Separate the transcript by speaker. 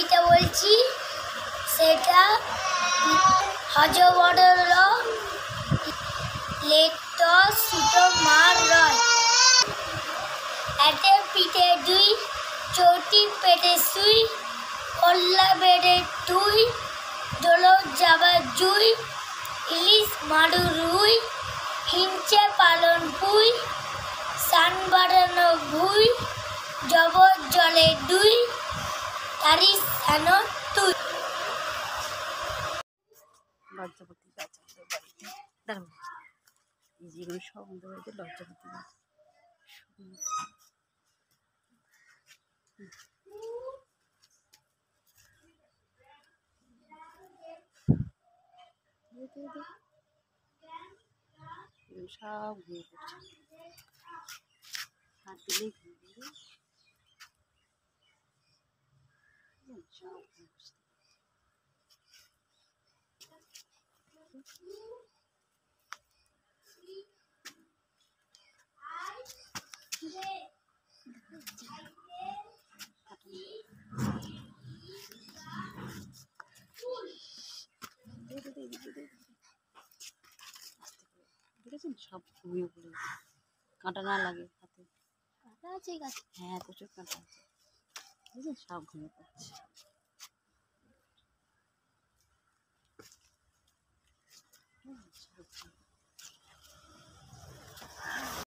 Speaker 1: কবিতা বলছি, সেটা হজবরল লেট সুতো মার রয়, এতে পিঠে দুই, চৌটি পেটে শুই, কল্লা বেড়ে তুই, দোলো যাবার জুই, ইলিশ মারু রুই, হিংচে পালন পুই, সান বাড়ানো ভুই, জবর জলে দুই, তারি সান তুই।
Speaker 2: লজ্জাপতি গাছ আমাদের বাড়িতে দাঁড়ান, এই যেগুলো সব আমাদের বাড়িতে লজ্জাপতি গাছ। সব ঘুরে পড়ছে, হাত দিলেই ঘুরে পড়বে, সব ঘুরে পড়ছে। দেখেছেন সব ঘুমিয়ে পড়ে, কাঁটা না লাগে হাতে।
Speaker 1: কাঁটা আছে গাছে?
Speaker 2: হ্যাঁ, প্রচুর কাঁটা আছে, দেখেছেন সব ঘুমিয়ে পড়ছে।